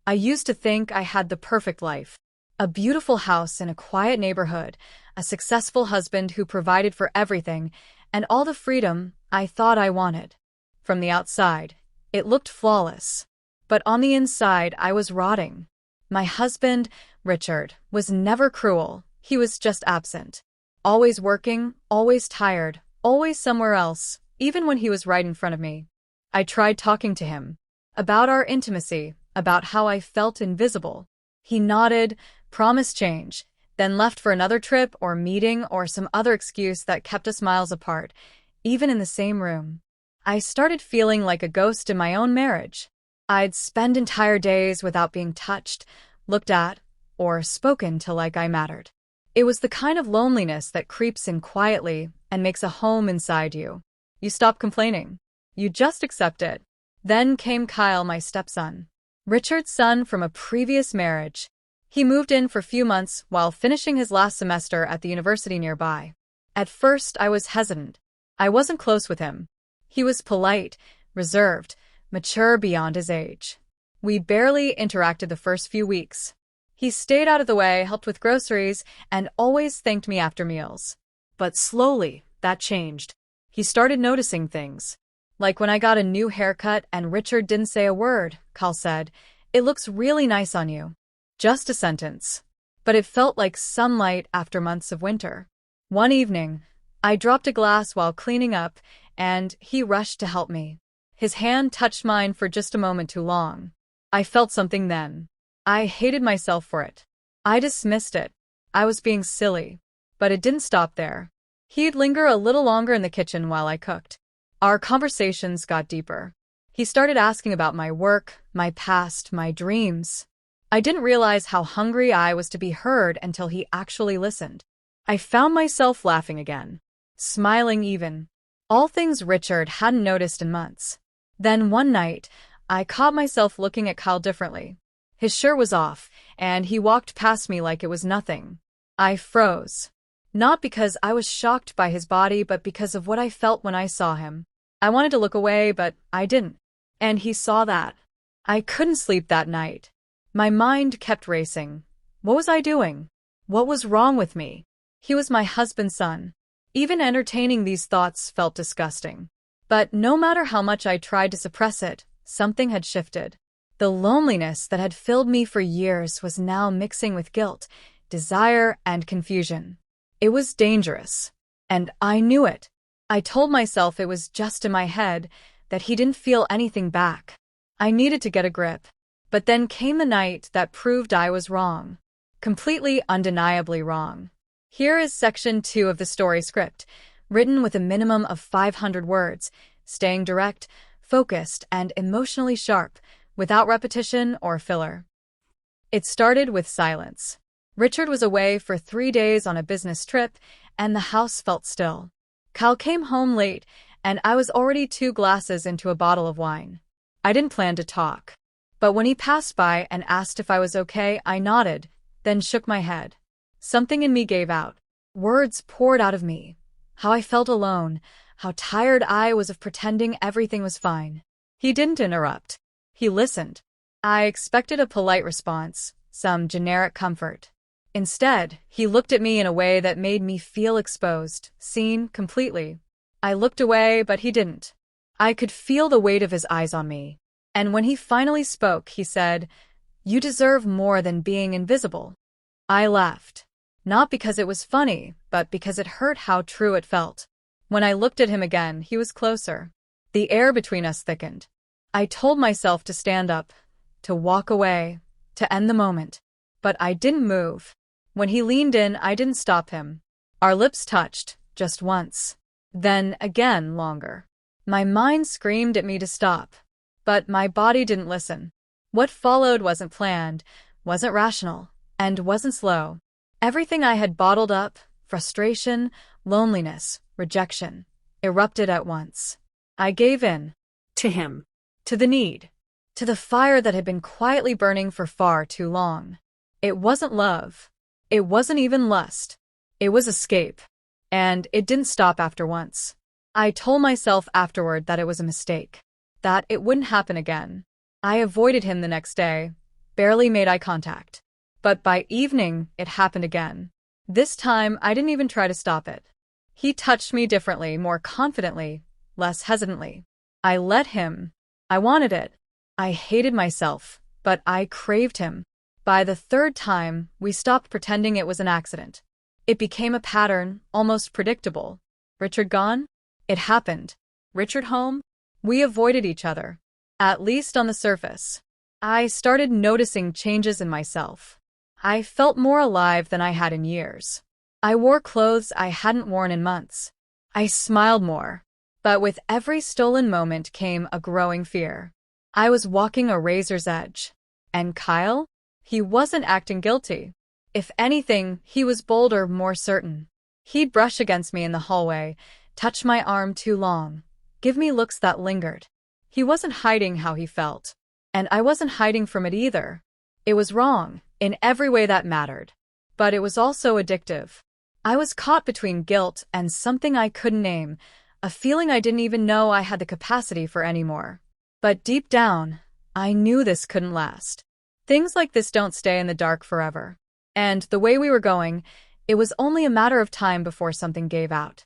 I used to think I had the perfect life. A beautiful house in a quiet neighborhood, a successful husband who provided for everything, and all the freedom I thought I wanted. From the outside, it looked flawless. But on the inside, I was rotting. My husband, Richard, was never cruel. He was just absent. Always working, always tired, always somewhere else, even when he was right in front of me. I tried talking to him about our intimacy, about how I felt invisible. He nodded, promised change, then left for another trip or meeting or some other excuse that kept us miles apart, even in the same room. I started feeling like a ghost in my own marriage. I'd spend entire days without being touched, looked at, or spoken to like I mattered. It was the kind of loneliness that creeps in quietly and makes a home inside you. You stop complaining. You just accept it. Then came Kyle, my stepson. Richard's son from a previous marriage. He moved in for a few months while finishing his last semester at the university nearby. At first, I was hesitant. I wasn't close with him. He was polite, reserved, mature beyond his age. We barely interacted the first few weeks. He stayed out of the way, helped with groceries, and always thanked me after meals. But slowly, that changed. He started noticing things. Like when I got a new haircut and Richard didn't say a word, Kyle said, "It looks really nice on you." Just a sentence. But it felt like sunlight after months of winter. One evening, I dropped a glass while cleaning up, and he rushed to help me. His hand touched mine for just a moment too long. I felt something then. I hated myself for it. I dismissed it. I was being silly. But it didn't stop there. He'd linger a little longer in the kitchen while I cooked. Our conversations got deeper. He started asking about my work, my past, my dreams. I didn't realize how hungry I was to be heard until he actually listened. I found myself laughing again, smiling even. All things Richard hadn't noticed in months. Then one night, I caught myself looking at Kyle differently. His shirt was off, and he walked past me like it was nothing. I froze. Not because I was shocked by his body, but because of what I felt when I saw him. I wanted to look away, but I didn't. And he saw that. I couldn't sleep that night. My mind kept racing. What was I doing? What was wrong with me? He was my husband's son. Even entertaining these thoughts felt disgusting. But no matter how much I tried to suppress it, something had shifted. The loneliness that had filled me for years was now mixing with guilt, desire, and confusion. It was dangerous. And I knew it. I told myself it was just in my head, that he didn't feel anything back. I needed to get a grip. But then came the night that proved I was wrong. Completely, undeniably wrong. Here is section 2 of the story script, written with a minimum of 500 words, staying direct, focused, and emotionally sharp, without repetition or filler. It started with silence. Richard was away for 3 days on a business trip, and the house felt still. Kyle came home late, and I was already 2 glasses into a bottle of wine. I didn't plan to talk. But when he passed by and asked if I was okay, I nodded, then shook my head. Something in me gave out. Words poured out of me. How I felt alone, how tired I was of pretending everything was fine. He didn't interrupt. He listened. I expected a polite response, some generic comfort. Instead, he looked at me in a way that made me feel exposed, seen completely. I looked away, but he didn't. I could feel the weight of his eyes on me. And when he finally spoke, he said, "You deserve more than being invisible." I laughed. Not because it was funny, but because it hurt how true it felt. When I looked at him again, he was closer. The air between us thickened. I told myself to stand up, to walk away, to end the moment. But I didn't move. When he leaned in, I didn't stop him. Our lips touched, just once. Then again, longer. My mind screamed at me to stop. But my body didn't listen. What followed wasn't planned, wasn't rational, and wasn't slow. Everything I had bottled up, frustration, loneliness, rejection, erupted at once. I gave in. To him. To the need. To the fire that had been quietly burning for far too long. It wasn't love. It wasn't even lust. It was escape. And it didn't stop after once. I told myself afterward that it was a mistake. That it wouldn't happen again. I avoided him the next day. barely made eye contact. But by evening, it happened again. This time, I didn't even try to stop it. He touched me differently, more confidently, less hesitantly. I let him. I wanted it. I hated myself, but I craved him. By the third time, we stopped pretending it was an accident. It became a pattern, almost predictable. Richard gone? It happened. Richard home? We avoided each other. At least on the surface. I started noticing changes in myself. I felt more alive than I had in years. I wore clothes I hadn't worn in months. I smiled more. But with every stolen moment came a growing fear. I was walking a razor's edge. And Kyle? He wasn't acting guilty. If anything, he was bolder, more certain. He'd brush against me in the hallway, touch my arm too long, give me looks that lingered. He wasn't hiding how he felt. And I wasn't hiding from it either. It was wrong, in every way that mattered. But it was also addictive. I was caught between guilt and something I couldn't name, a feeling I didn't even know I had the capacity for anymore. But deep down, I knew this couldn't last. Things like this don't stay in the dark forever. And the way we were going, it was only a matter of time before something gave out.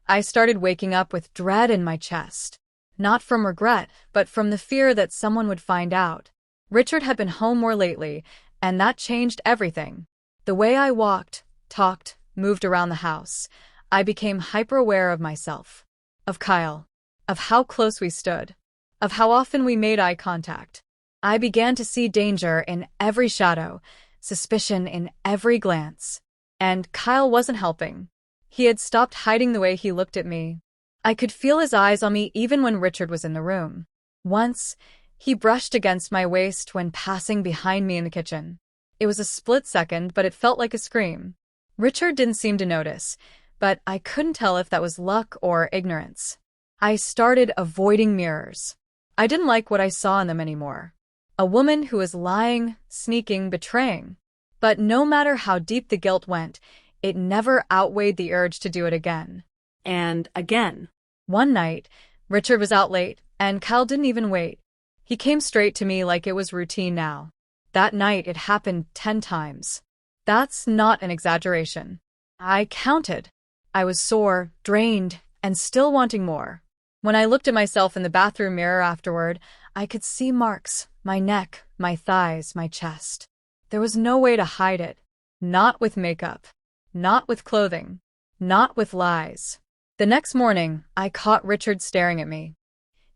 I started waking up with dread in my chest. Not from regret, but from the fear that someone would find out. Richard had been home more lately, and that changed everything. The way I walked, talked, moved around the house, I became hyper-aware of myself. Of Kyle. Of how close we stood. Of how often we made eye contact. I began to see danger in every shadow, suspicion in every glance. And Kyle wasn't helping. He had stopped hiding the way he looked at me. I could feel his eyes on me even when Richard was in the room. Once, he brushed against my waist when passing behind me in the kitchen. It was a split second, but it felt like a scream. Richard didn't seem to notice, but I couldn't tell if that was luck or ignorance. I started avoiding mirrors. I didn't like what I saw in them anymore. A woman who was lying, sneaking, betraying. But no matter how deep the guilt went, it never outweighed the urge to do it again. And again. One night, Richard was out late, and Kyle didn't even wait. He came straight to me like it was routine now. That night, it happened 10 times. That's not an exaggeration. I counted. I was sore, drained, and still wanting more. When I looked at myself in the bathroom mirror afterward, I could see marks, my neck, my thighs, my chest. There was no way to hide it. Not with makeup. Not with clothing. Not with lies. The next morning, I caught Richard staring at me.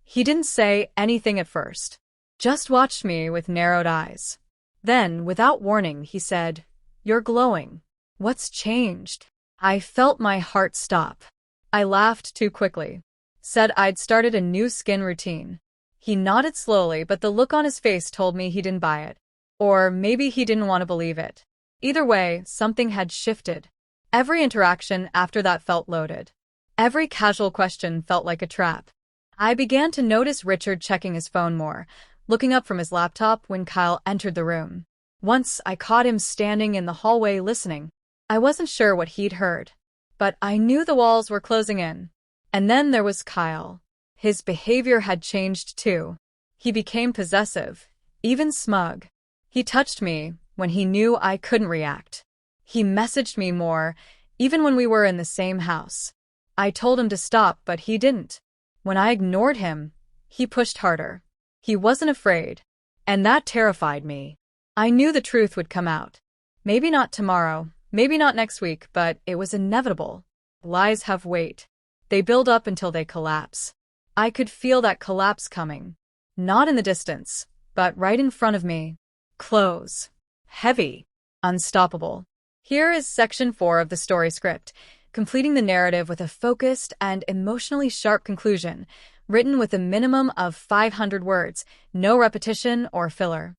He didn't say anything at first. Just watched me with narrowed eyes. Then, without warning, he said, "You're glowing. What's changed?" I felt my heart stop. I laughed too quickly. Said I'd started a new skin routine. He nodded slowly, but the look on his face told me he didn't buy it. Or maybe he didn't want to believe it. Either way, something had shifted. Every interaction after that felt loaded. Every casual question felt like a trap. I began to notice Richard checking his phone more, looking up from his laptop when Kyle entered the room. Once I caught him standing in the hallway listening. I wasn't sure what he'd heard, but I knew the walls were closing in. And then there was Kyle. His behavior had changed too. He became possessive, even smug. He touched me when he knew I couldn't react. He messaged me more, even when we were in the same house. I told him to stop, but he didn't. When I ignored him, he pushed harder. He wasn't afraid, and that terrified me. I knew the truth would come out. Maybe not tomorrow, maybe not next week, but it was inevitable. Lies have weight. They build up until they collapse. I could feel that collapse coming. Not in the distance, but right in front of me. Close. Heavy. Unstoppable. Here is section 4 of the story script, completing the narrative with a focused and emotionally sharp conclusion, written with a minimum of 500 words, no repetition or filler.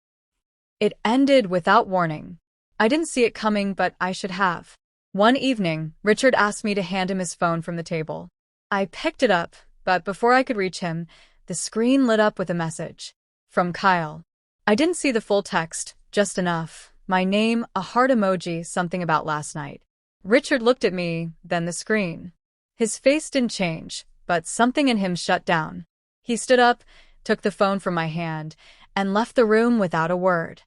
It ended without warning. I didn't see it coming, but I should have. One evening, Richard asked me to hand him his phone from the table. I picked it up, but before I could reach him, the screen lit up with a message. From Kyle. I didn't see the full text, just enough. My name, a heart emoji, something about last night. Richard looked at me, then the screen. His face didn't change, but something in him shut down. He stood up, took the phone from my hand, and left the room without a word.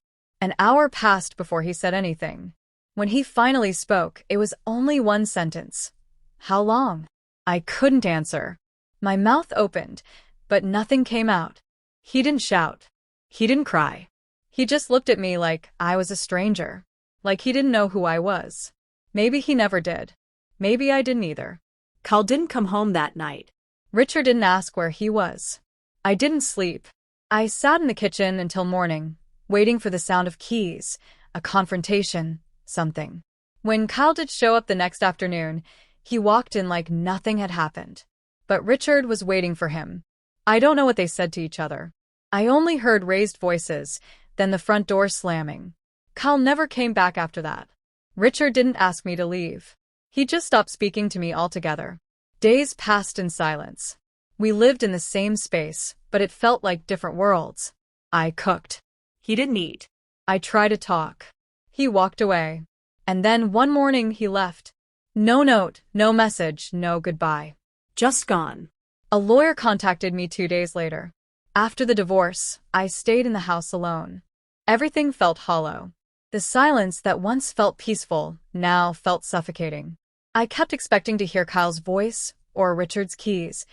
An hour passed before he said anything. When he finally spoke, it was only one sentence. How long? I couldn't answer. My mouth opened, but nothing came out. He didn't shout. He didn't cry. He just looked at me like I was a stranger. Like he didn't know who I was. Maybe he never did. Maybe I didn't either. Kyle didn't come home that night. Richard didn't ask where he was. I didn't sleep. I sat in the kitchen until morning, waiting for the sound of keys, a confrontation, something. When Kyle did show up the next afternoon, he walked in like nothing had happened. But Richard was waiting for him. I don't know what they said to each other. I only heard raised voices, then the front door slamming. Kyle never came back after that. Richard didn't ask me to leave. He just stopped speaking to me altogether. Days passed in silence. We lived in the same space, but it felt like different worlds. I cooked. He didn't eat. I tried to talk. He walked away. And then one morning he left. No note, no message, no goodbye. Just gone. A lawyer contacted me 2 days later. After the divorce, I stayed in the house alone. Everything felt hollow. The silence that once felt peaceful now felt suffocating. I kept expecting to hear Kyle's voice, or Richard's keys,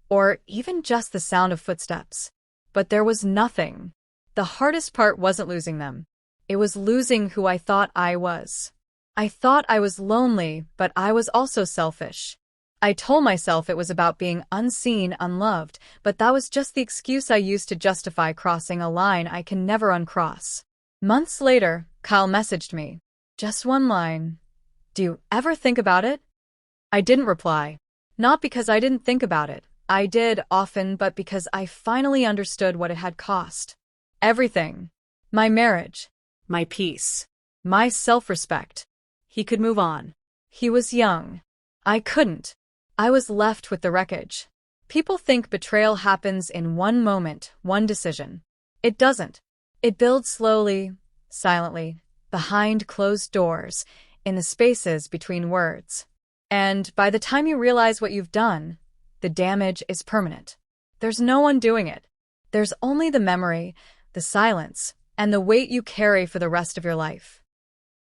or even just the sound of footsteps. But there was nothing. The hardest part wasn't losing them. It was losing who I thought I was. I thought I was lonely, but I was also selfish. I told myself it was about being unseen, unloved, but that was just the excuse I used to justify crossing a line I can never uncross. Months later, Kyle messaged me. Just one line. Do you ever think about it? I didn't reply. Not because I didn't think about it. I did often, but because I finally understood what it had cost. Everything. My marriage. My peace. My self-respect. He could move on. He was young. I couldn't. I was left with the wreckage. People think betrayal happens in one moment, one decision. It doesn't. It builds slowly, silently, behind closed doors, in the spaces between words. And by the time you realize what you've done, the damage is permanent. There's no undoing it. There's only the memory, the silence, and the weight you carry for the rest of your life.